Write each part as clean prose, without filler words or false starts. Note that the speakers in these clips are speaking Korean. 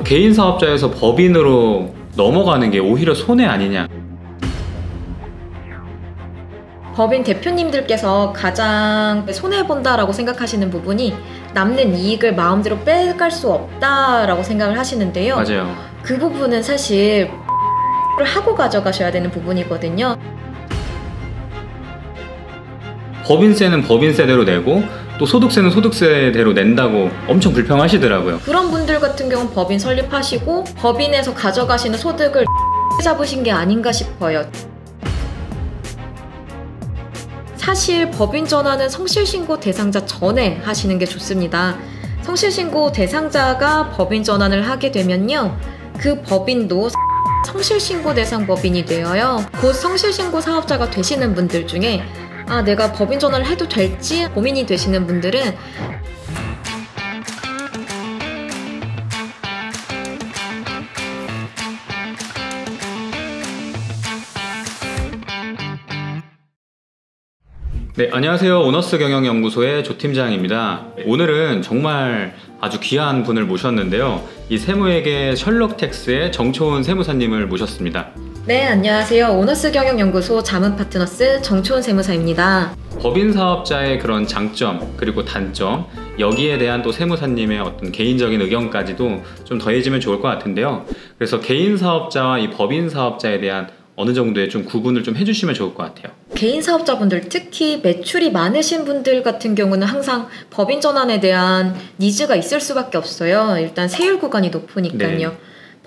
개인 사업자에서 법인으로 넘어가는 게 오히려 손해 아니냐. 법인 대표님들께서 가장 손해본다라고 생각하시는 부분이 남는 이익을 마음대로 빼갈 수 없다라고 생각을 하시는데요. 맞아요. 그 부분은 사실 하고 가져가셔야 되는 부분이거든요. 법인세는 법인세대로 내고 또 소득세는 소득세대로 낸다고 엄청 불평하시더라고요. 그런 분들 같은 경우는 법인 설립하시고 법인에서 가져가시는 소득을 잡으신 게 아닌가 싶어요. 사실 법인 전환은 성실신고 대상자 전에 하시는 게 좋습니다. 성실신고 대상자가 법인 전환을 하게 되면요, 그 법인도 성실신고 대상 법인이 되어요. 곧 성실신고 사업자가 되시는 분들 중에 내가 법인 전환을 해도 될지 고민이 되시는 분들은 네, 안녕하세요. 오너스 경영연구소의 조 팀장입니다. 오늘은 정말 아주 귀한 분을 모셨는데요. 이 세무회계 셜록텍스의 정초은 세무사님을 모셨습니다. 네, 안녕하세요. 오너스 경영연구소 자문파트너스 정초은 세무사입니다. 법인 사업자의 그런 장점 그리고 단점, 여기에 대한 또 세무사님의 어떤 개인적인 의견까지도 좀 더해지면 좋을 것 같은데요. 그래서 개인 사업자와 이 법인 사업자에 대한 어느 정도의 좀 구분을 좀 해주시면 좋을 것 같아요. 개인 사업자분들, 특히 매출이 많으신 분들 같은 경우는 항상 법인 전환에 대한 니즈가 있을 수밖에 없어요. 일단 세율 구간이 높으니까요. 네.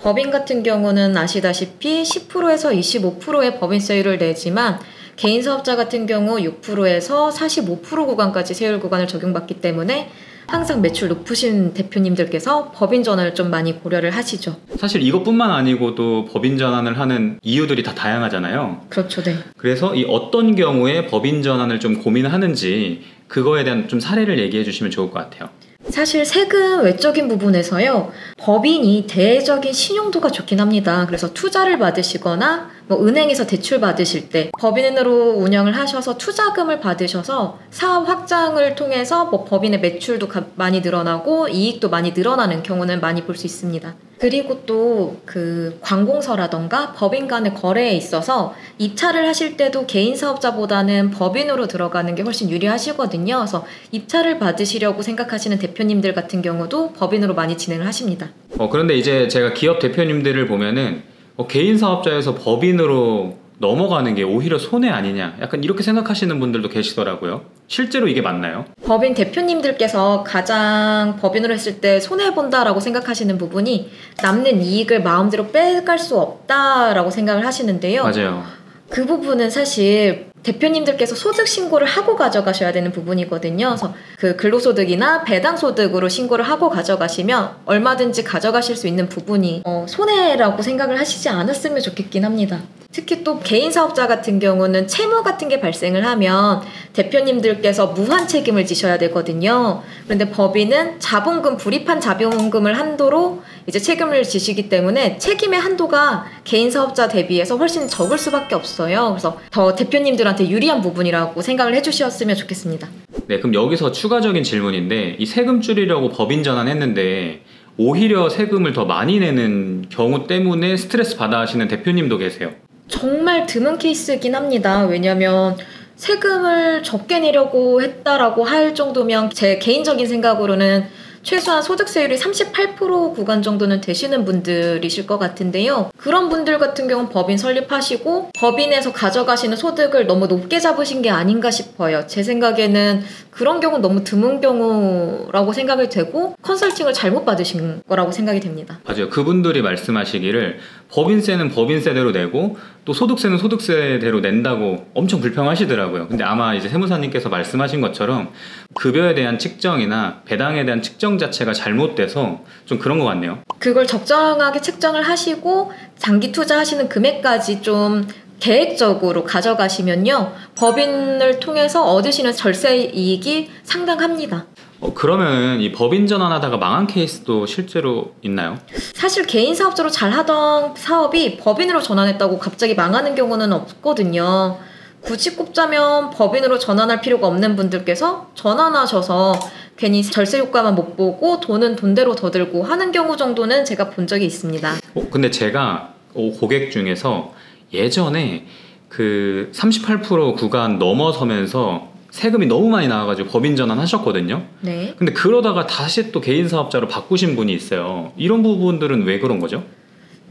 법인 같은 경우는 아시다시피 10%에서 25%의 법인세율을 내지만 개인 사업자 같은 경우 6%에서 45% 구간까지 세율 구간을 적용받기 때문에 항상 매출 높으신 대표님들께서 법인 전환을 좀 많이 고려를 하시죠. 사실 이것뿐만 아니고 또 법인 전환을 하는 이유들이 다 다양하잖아요. 그렇죠, 네. 그래서 이 어떤 경우에 법인 전환을 좀 고민하는지 그거에 대한 좀 사례를 얘기해 주시면 좋을 것 같아요. 사실 세금 외적인 부분에서요, 법인이 대외적인 신용도가 좋긴 합니다. 그래서 투자를 받으시거나 은행에서 대출 받으실 때 법인으로 운영을 하셔서 투자금을 받으셔서 사업 확장을 통해서 법인의 매출도 많이 늘어나고 이익도 많이 늘어나는 경우는 많이 볼 수 있습니다. 그리고 또 그 관공서라던가 법인 간의 거래에 있어서 입찰을 하실 때도 개인 사업자보다는 법인으로 들어가는 게 훨씬 유리하시거든요. 그래서 입찰을 받으시려고 생각하시는 대표님들 같은 경우도 법인으로 많이 진행을 하십니다. 그런데 이제 제가 기업 대표님들을 보면은 개인 사업자에서 법인으로 넘어가는 게 오히려 손해 아니냐, 약간 이렇게 생각하시는 분들도 계시더라고요. 실제로 이게 맞나요? 법인 대표님들께서 가장 법인으로 했을 때 손해본다라고 생각하시는 부분이 남는 이익을 마음대로 빼갈 수 없다라고 생각을 하시는데요. 맞아요. 그 부분은 사실 대표님들께서 소득 신고를 하고 가져가셔야 되는 부분이거든요. 그래서 그 근로소득이나 배당소득으로 신고를 하고 가져가시면 얼마든지 가져가실 수 있는 부분이 손해라고 생각을 하시지 않았으면 좋겠긴 합니다. 특히 또 개인 사업자 같은 경우는 채무 같은 게 발생을 하면 대표님들께서 무한 책임을 지셔야 되거든요. 그런데 법인은 자본금, 불입한 자본금을 한도로 이제 책임을 지시기 때문에 책임의 한도가 개인 사업자 대비해서 훨씬 적을 수밖에 없어요. 그래서 더 대표님들한테 유리한 부분이라고 생각을 해주셨으면 좋겠습니다. 네, 그럼 여기서 추가적인 질문인데, 이 세금 줄이려고 법인 전환했는데 오히려 세금을 더 많이 내는 경우 때문에 스트레스 받아 하시는 대표님도 계세요. 정말 드문 케이스이긴 합니다. 왜냐하면 세금을 적게 내려고 했다라고 할 정도면 제 개인적인 생각으로는 최소한 소득세율이 38% 구간 정도는 되시는 분들이실 것 같은데요. 그런 분들 같은 경우는 법인 설립하시고 법인에서 가져가시는 소득을 너무 높게 잡으신 게 아닌가 싶어요. 제 생각에는 그런 경우는 너무 드문 경우라고 생각이 되고 컨설팅을 잘못 받으신 거라고 생각이 됩니다. 맞아요. 그분들이 말씀하시기를 법인세는 법인세대로 내고 또 소득세는 소득세대로 낸다고 엄청 불평하시더라고요. 근데 아마 이제 세무사님께서 말씀하신 것처럼 급여에 대한 측정이나 배당에 대한 측정 자체가 잘못돼서 좀 그런 것 같네요. 그걸 적정하게 책정을 하시고 장기 투자하시는 금액까지 좀 계획적으로 가져가시면요, 법인을 통해서 얻으시는 절세 이익이 상당합니다. 그러면 이 법인 전환하다가 망한 케이스도 실제로 있나요? 사실 개인 사업자로 잘 하던 사업이 법인으로 전환했다고 갑자기 망하는 경우는 없거든요. 굳이 꼽자면 법인으로 전환할 필요가 없는 분들께서 전환하셔서 괜히 절세 효과만 못 보고 돈은 돈대로 더 들고 하는 경우 정도는 제가 본 적이 있습니다. 근데 제가 고객 중에서 예전에 그 38% 구간 넘어서면서 세금이 너무 많이 나와가지고 법인 전환하셨거든요. 네. 근데 그러다가 다시 또 개인 사업자로 바꾸신 분이 있어요. 이런 부분들은 왜 그런 거죠?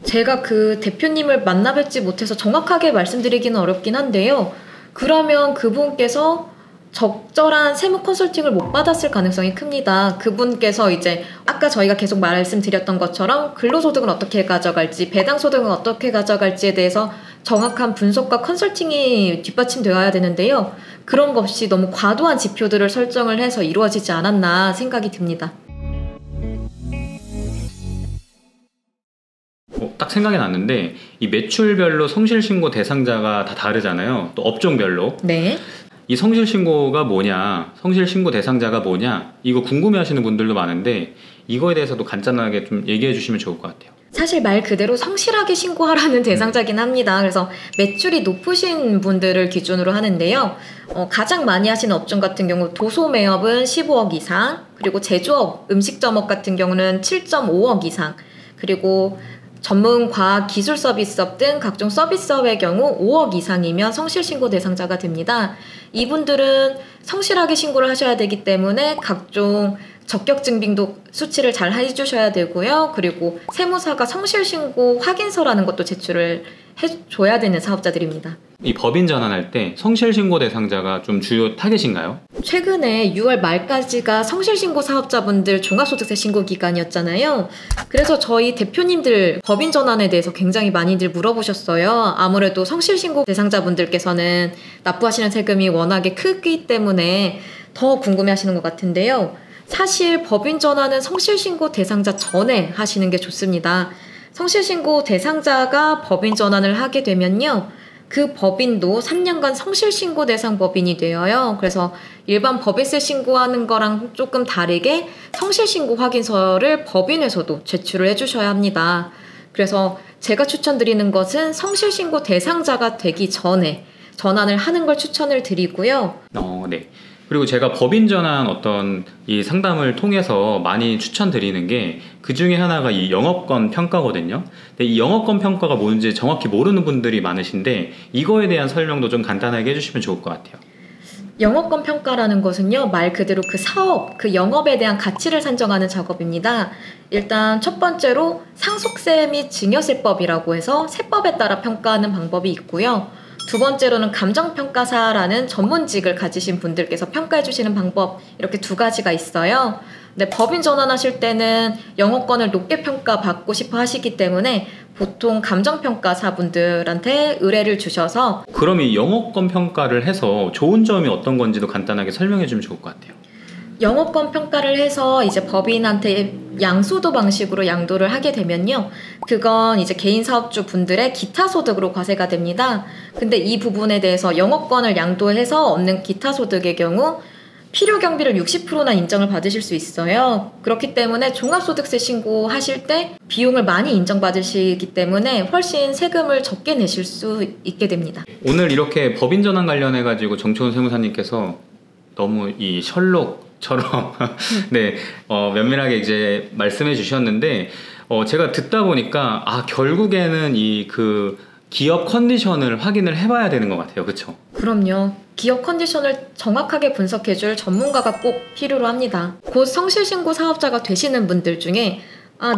제가 그 대표님을 만나 뵙지 못해서 정확하게 말씀드리기는 어렵긴 한데요. 그러면 그분께서 적절한 세무 컨설팅을 못 받았을 가능성이 큽니다. 그분께서 이제 아까 저희가 계속 말씀드렸던 것처럼 근로소득은 어떻게 가져갈지, 배당소득은 어떻게 가져갈지에 대해서 정확한 분석과 컨설팅이 뒷받침되어야 되는데요. 그런 것 없이 너무 과도한 지표들을 설정을 해서 이루어지지 않았나 생각이 듭니다. 딱 생각이 났는데 이 매출별로 성실신고 대상자가 다 다르잖아요. 또 업종별로. 네. 이 성실신고가 뭐냐, 성실신고 대상자가 뭐냐, 이거 궁금해하시는 분들도 많은데 이거에 대해서도 간단하게 좀 얘기해 주시면 좋을 것 같아요. 사실 말 그대로 성실하게 신고하라는 대상자긴 합니다. 그래서 매출이 높으신 분들을 기준으로 하는데요. 가장 많이 하시는 업종 같은 경우 도소매업은 15억 이상, 그리고 제조업, 음식점업 같은 경우는 7.5억 이상, 그리고 전문 과학 기술 서비스업 등 각종 서비스업의 경우 5억 이상이면 성실신고 대상자가 됩니다. 이분들은 성실하게 신고를 하셔야 되기 때문에 각종 적격증빙도 수치를 잘 해주셔야 되고요. 그리고 세무사가 성실신고 확인서라는 것도 제출을 해줘야 되는 사업자들입니다. 이 법인 전환할 때 성실신고 대상자가 좀 주요 타겟인가요? 최근에 6월 말까지가 성실신고 사업자분들 종합소득세 신고 기간이었잖아요. 그래서 저희 대표님들 법인 전환에 대해서 굉장히 많이들 물어보셨어요. 아무래도 성실신고 대상자분들께서는 납부하시는 세금이 워낙에 크기 때문에 더 궁금해하시는 것 같은데요. 사실 법인 전환은 성실신고 대상자 전에 하시는 게 좋습니다. 성실신고 대상자가 법인 전환을 하게 되면요. 그 법인도 3년간 성실신고 대상 법인이 되어요. 그래서 일반 법인세 신고하는 거랑 조금 다르게 성실신고 확인서를 법인에서도 제출을 해주셔야 합니다. 그래서 제가 추천드리는 것은 성실신고 대상자가 되기 전에 전환을 하는 걸 추천을 드리고요. 네. 그리고 제가 법인 전환 어떤 이 상담을 통해서 많이 추천드리는 게 그 중에 하나가 이 영업권 평가거든요. 근데 이 영업권 평가가 뭔지 정확히 모르는 분들이 많으신데 이거에 대한 설명도 좀 간단하게 해주시면 좋을 것 같아요. 영업권 평가라는 것은요, 말 그대로 그 사업, 그 영업에 대한 가치를 산정하는 작업입니다. 일단 첫 번째로 상속세 및 증여세법이라고 해서 세법에 따라 평가하는 방법이 있고요. 두 번째로는 감정평가사라는 전문직을 가지신 분들께서 평가해 주시는 방법, 이렇게 두 가지가 있어요. 근데 법인 전환하실 때는 영업권을 높게 평가받고 싶어 하시기 때문에 보통 감정평가사분들한테 의뢰를 주셔서. 그럼 이 영업권 평가를 해서 좋은 점이 어떤 건지도 간단하게 설명해 주면 좋을 것 같아요. 영업권 평가를 해서 이제 법인한테 양수도 방식으로 양도를 하게 되면요. 그건 이제 개인 사업주 분들의 기타 소득으로 과세가 됩니다. 근데 이 부분에 대해서 영업권을 양도해서 얻는 기타 소득의 경우 필요 경비를 60%나 인정을 받으실 수 있어요. 그렇기 때문에 종합소득세 신고하실 때 비용을 많이 인정받으시기 때문에 훨씬 세금을 적게 내실 수 있게 됩니다. 오늘 이렇게 법인 전환 관련해 가지고 정초훈 세무사님께서 너무 이 셜록처럼 네, 면밀하게 이제 말씀해 주셨는데 제가 듣다 보니까 결국에는 이 그 기업 컨디션을 확인을 해봐야 되는 것 같아요. 그렇죠? 그럼요. 기업 컨디션을 정확하게 분석해줄 전문가가 꼭 필요로 합니다. 곧 성실신고 사업자가 되시는 분들 중에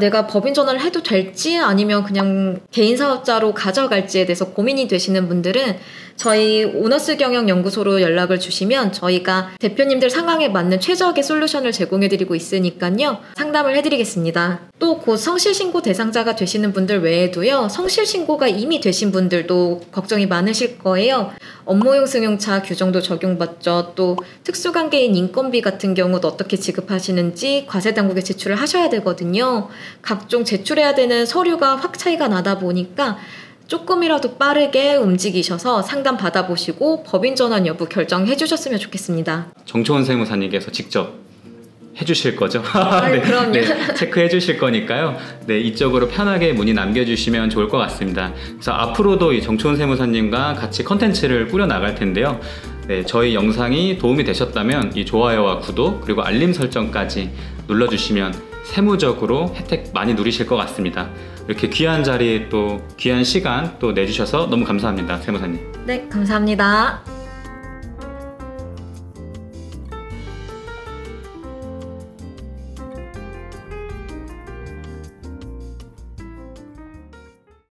내가 법인 전환을 해도 될지 아니면 그냥 개인 사업자로 가져갈지에 대해서 고민이 되시는 분들은 저희 오너스 경영연구소로 연락을 주시면 저희가 대표님들 상황에 맞는 최적의 솔루션을 제공해드리고 있으니까요. 상담을 해드리겠습니다. 또 곧 성실신고 대상자가 되시는 분들 외에도요. 성실신고가 이미 되신 분들도 걱정이 많으실 거예요. 업무용 승용차 규정도 적용받죠. 또 특수관계인 인건비 같은 경우도 어떻게 지급하시는지 과세당국에 제출을 하셔야 되거든요. 각종 제출해야 되는 서류가 확 차이가 나다 보니까 조금이라도 빠르게 움직이셔서 상담 받아보시고 법인 전환 여부 결정해 주셨으면 좋겠습니다. 정초훈 세무사님께서 직접 해주실 거죠? 네, 그럼요. 네, 체크해 주실 거니까요. 네, 이쪽으로 편하게 문의 남겨주시면 좋을 것 같습니다. 그래서 앞으로도 이 정초은 세무사님과 같이 컨텐츠를 꾸려 나갈 텐데요. 네, 저희 영상이 도움이 되셨다면 이 좋아요와 구독 그리고 알림 설정까지 눌러주시면 세무적으로 혜택 많이 누리실 것 같습니다. 이렇게 귀한 자리에 또 귀한 시간 또 내주셔서 너무 감사합니다, 세무사님. 네, 감사합니다.